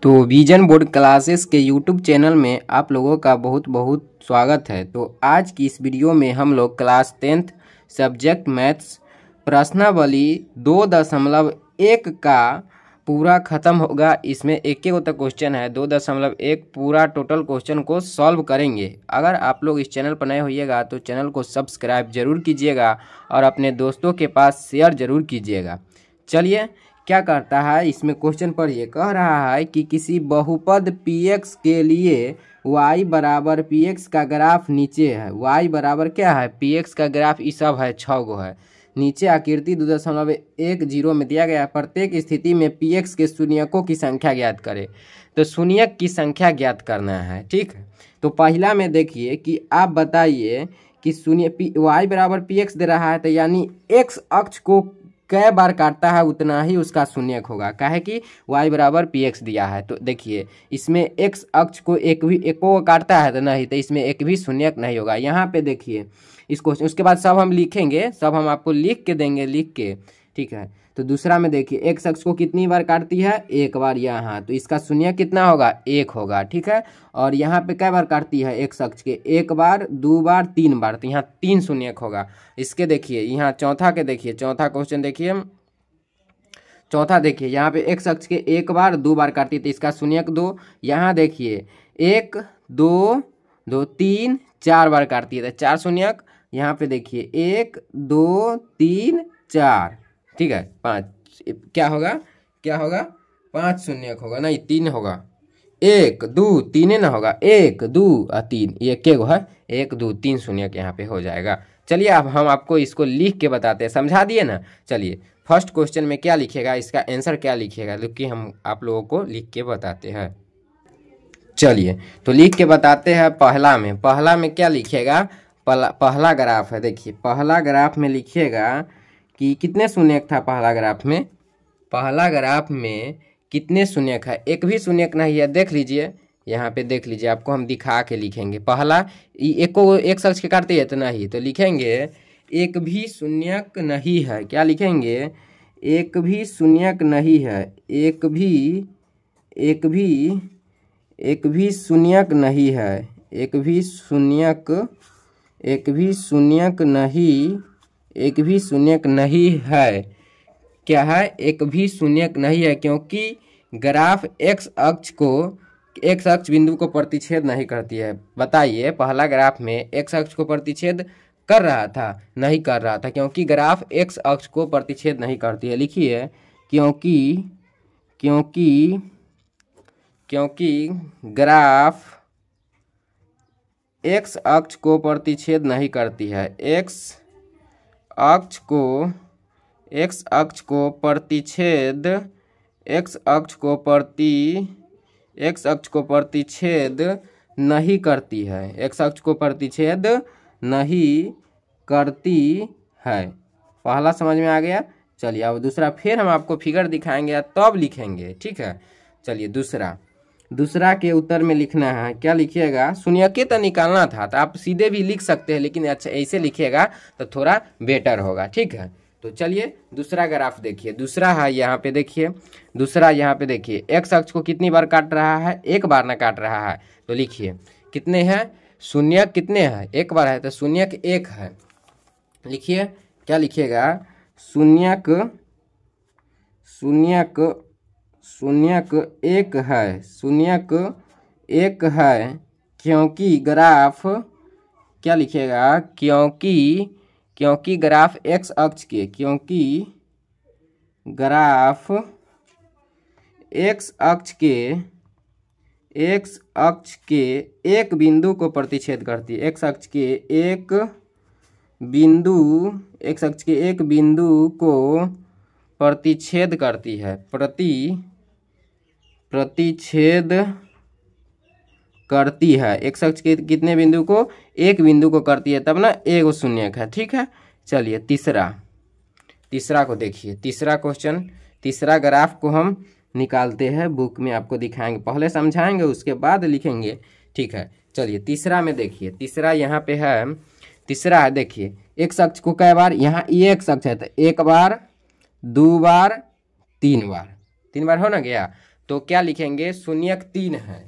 तो vision board classes के YouTube channel में आप लोगों का बहुत बहुत स्वागत है। तो आज की इस वीडियो में हम लोग क्लास 10th सब्जेक्ट मैथ्स प्रश्नावली 2.1 का पूरा ख़त्म होगा। इसमें एक एक तक क्वेश्चन है, 2.1 पूरा टोटल क्वेश्चन को सॉल्व करेंगे। अगर आप लोग इस चैनल पर नए होइएगा तो चैनल को सब्सक्राइब जरूर कीजिएगा और अपने दोस्तों के पास शेयर जरूर कीजिएगा। चलिए क्या करता है, इसमें क्वेश्चन पर ये कह रहा है कि किसी बहुपद px के लिए y बराबर px का ग्राफ नीचे है। y बराबर क्या है, px का ग्राफ ये सब है, 6 गो है। नीचे आकृति 2.10 में दिया गया प्रत्येक स्थिति में px के शून्यकों की संख्या ज्ञात करे। तो शून्यक की संख्या ज्ञात करना है, ठीक है। तो पहला में देखिए कि आप बताइए कि शून्य y बराबर px दे रहा है, तो यानी x अक्ष को कै बार काटता है उतना ही उसका शून्यक होगा। काहे कि y बराबर px दिया है। तो देखिए इसमें x अक्ष को एको काटता है तो नहीं, तो इसमें एक भी शून्यक नहीं होगा। यहाँ पे देखिए इसको, उसके बाद सब हम लिखेंगे, सब हम आपको लिख के देंगे, लिख के, ठीक है। तो दूसरा में देखिए x अक्ष को कितनी बार काटती है, एक बार यहाँ, तो इसका शून्यक कितना होगा, 1 होगा, ठीक है। और यहाँ पे कै बार काटती है x अक्ष के, 1 बार, 2 बार, 3 बार, तो यहाँ 3 शून्यक होगा। इसके देखिए यहाँ चौथा के देखिए, चौथा क्वेश्चन देखिए, चौथा देखिए यहाँ पे x अक्ष के 1 बार 2 बार काटती है तो इसका शून्यक 2। यहाँ देखिए 1 2 2 3 4 बार काटती है तो 4 शून्यक। यहाँ पे देखिए 1 2 3 4, ठीक है, 5 क्या होगा, क्या होगा, 5 शून्यक होगा, नहीं 3 होगा, 1 2 3 ना होगा, 1 2 और 3, ये क्या है, 1 2 3 शून्यक यहाँ पे हो जाएगा। चलिए अब हम आपको इसको लिख के बताते हैं, समझा दिए ना। चलिए फर्स्ट क्वेश्चन में क्या लिखेगा, इसका आंसर क्या लिखेगा, जो कि हम आप लोगों को लिख के बताते हैं। चलिए तो लिख के बताते हैं। पहला में क्या लिखेगा, पहला ग्राफ है। देखिए पहला ग्राफ में लिखिएगा कि कितने शून्यक था, पहला ग्राफ में कितने शून्यक है, एक भी शून्यक नहीं है। देख लीजिए यहाँ पे, देख लीजिए, आपको हम दिखा के लिखेंगे। पहला एक अक्ष के काटते है तो नहीं, तो लिखेंगे एक भी शून्यक नहीं है। क्या लिखेंगे, एक भी शून्यक नहीं है, एक भी शून्यक नहीं है, एक भी शून्यक नहीं है। क्या है, एक भी शून्यक नहीं है, क्योंकि ग्राफ x अक्ष बिंदु को प्रतिच्छेद नहीं करती है। बताइए पहला ग्राफ में x अक्ष को प्रतिच्छेद कर रहा था, नहीं कर रहा था, क्योंकि ग्राफ x अक्ष को प्रतिच्छेद नहीं करती है। लिखिए क्योंकि ग्राफ x अक्ष को प्रतिच्छेद नहीं करती है, x अक्ष को प्रतिच्छेद नहीं करती है, x अक्ष को प्रतिच्छेद नहीं करती है। पहला समझ में आ गया। चलिए अब दूसरा, फिर हम आपको फिगर दिखाएंगे तब लिखेंगे, ठीक है। चलिए दूसरा के उत्तर में लिखना है, क्या लिखिएगा, शून्यक तो निकालना था, तो आप सीधे भी लिख सकते हैं, लेकिन अच्छा ऐसे लिखिएगा तो थोड़ा बेटर होगा, ठीक है। तो चलिए दूसरा ग्राफ देखिए, दूसरा है यहाँ पे देखिए, दूसरा यहाँ पे देखिए x अक्ष को कितनी बार काट रहा है, 1 बार ना काट रहा है। तो लिखिए कितने हैं, शून्यक कितने हैं, 1 बार है तो शून्यक 1 है। लिखिए क्या लिखिएगा, शून्यक 1 है, शून्यक 1 है, क्योंकि ग्राफ, क्या लिखिएगा, क्योंकि ग्राफ x अक्ष के, क्योंकि ग्राफ x अक्ष के एक बिंदु को प्रतिच्छेद करती है, x अक्ष के एक बिंदु को प्रतिच्छेद करती है, प्रतिच्छेद करती है। x अक्ष के कितने बिंदु को, एक बिंदु को करती है, तब ना एक शून्यक है, ठीक है। चलिए तीसरा को देखिए, तीसरा क्वेश्चन, तीसरा ग्राफ को हम निकालते हैं, बुक में आपको दिखाएंगे, पहले समझाएंगे उसके बाद लिखेंगे, ठीक है। चलिए तीसरा में देखिए, तीसरा यहाँ पे है, तीसरा है देखिए x अक्ष को कई बार, यहाँ ये x अक्ष है तो 1 बार 2 बार 3 बार, 3 बार हो ना गया। तो क्या लिखेंगे, शून्यक 3 है,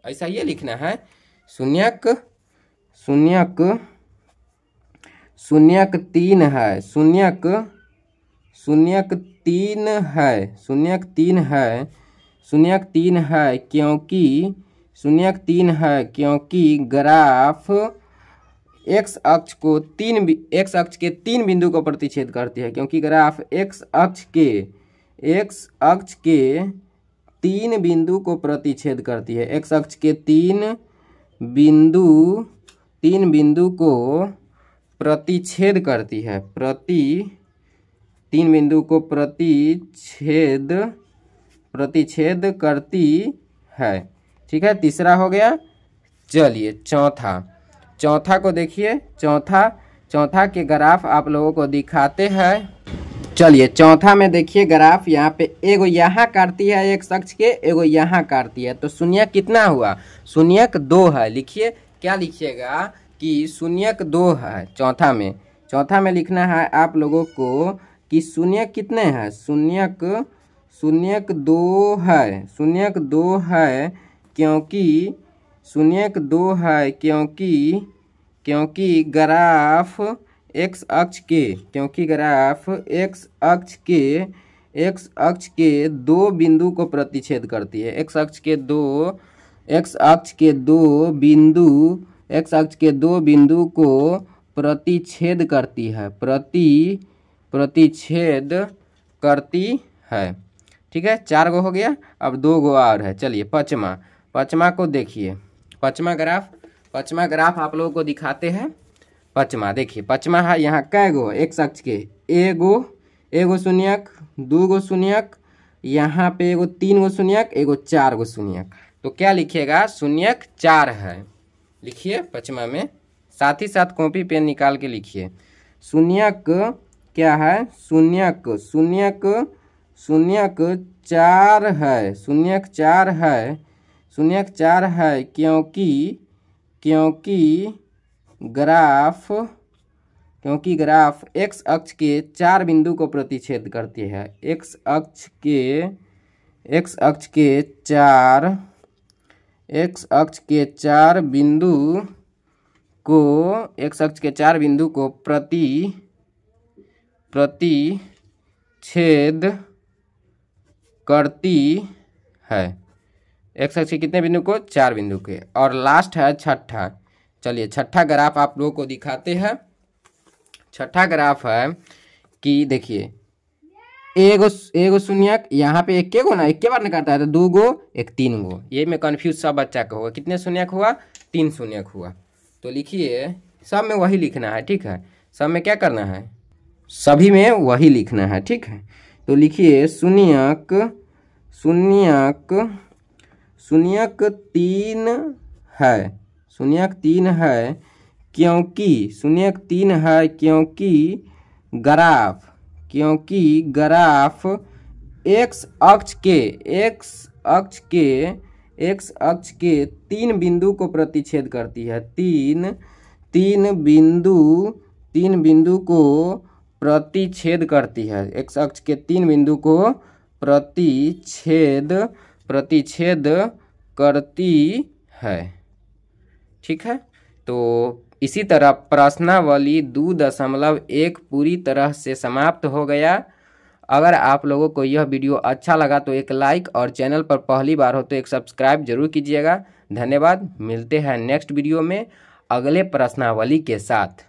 ऐसा ये लिखना है। शून्यक 3 है, शून्यक 3 है, शून्यक 3 है, शून्यक 3 है, क्योंकि शून्यक 3 है क्योंकि ग्राफ एक्स अक्ष के 3 बिंदु को प्रतिच्छेद करती है, क्योंकि ग्राफ एक्स अक्ष के 3 बिंदु को प्रतिच्छेद करती है। एक्स अक्ष के 3 बिंदु को प्रतिच्छेद करती है, 3 बिंदु को प्रतिच्छेद करती है। ठीक है, तीसरा हो गया। चलिए चौथा को देखिए। चौथा के ग्राफ आप लोगों को दिखाते हैं। चलिए चौथा में देखिए ग्राफ, यहाँ पे एगो यहाँ काटती है एक अक्ष के, एगो यहाँ काटती है, तो शून्यक कितना हुआ, शून्यक 2 है। लिखिए, क्या लिखिएगा कि शून्यक 2 है। चौथा में लिखना है आप लोगों को कि शून्यक कितने हैं, शून्यक 2 है, शून्यक 2 है क्योंकि शून्यक 2 है क्योंकि ग्राफ एक्स अक्ष के 2 बिंदु को प्रतिच्छेद करती है। एक्स अक्ष के दो बिंदु को प्रतिच्छेद करती है, प्रतिच्छेद करती है। ठीक है, 4 गो हो गया, अब 2 गो और है। चलिए पाँचवा को देखिए। पाँचवा ग्राफ आप लोगों को दिखाते हैं। देखिए पाँचवा है, यहाँ कै गो एक्स अक्ष के, एगो शून्यक, 2 गो शून्यक, यहाँ पे एगो 3 गो शून्यक, एगो 4 गो शून्यक, तो क्या लिखिएगा, शून्यक 4 है। लिखिए पाँचवा में, साथ ही साथ कॉपी पेन निकाल के लिखिए। शून्यक क्या है, शून्यक 4 है, शून्यक 4 है क्योंकि ग्राफ एक्स अक्ष के 4 बिंदु को प्रतिच्छेद करती है। एक्स अक्ष के 4 बिंदु को प्रतिच्छेद करती है। एक्स अक्ष के कितने बिंदु को, 4 बिंदु के। और लास्ट है छठा। चलिए छठा ग्राफ आप लोगों को दिखाते हैं। छठा ग्राफ है कि देखिए, एगो शून्यक, यहाँ पे एक गो ना, एक बार निकालता है तो 2 गो, एक 3 गो, ये में कंफ्यूज सब बच्चा का होगा। कितने शून्यक हुआ, 3 शून्यक हुआ। तो लिखिए, सब में वही लिखना है। ठीक है, सब में क्या करना है, सभी में वही लिखना है। ठीक है, तो लिखिए शून्यक 3 है, शून्यक 3 है क्योंकि ग्राफ एक्स अक्ष के 3 बिंदु को प्रतिच्छेद करती है। 3 बिंदु को प्रतिच्छेद करती है। एक्स अक्ष के 3 बिंदु को प्रतिच्छेद करती है। ठीक है, तो इसी तरह प्रश्नावली 2.1 पूरी तरह से समाप्त हो गया। अगर आप लोगों को यह वीडियो अच्छा लगा तो एक लाइक, और चैनल पर पहली बार हो तो एक सब्सक्राइब जरूर कीजिएगा। धन्यवाद, मिलते हैं नेक्स्ट वीडियो में अगले प्रश्नावली के साथ।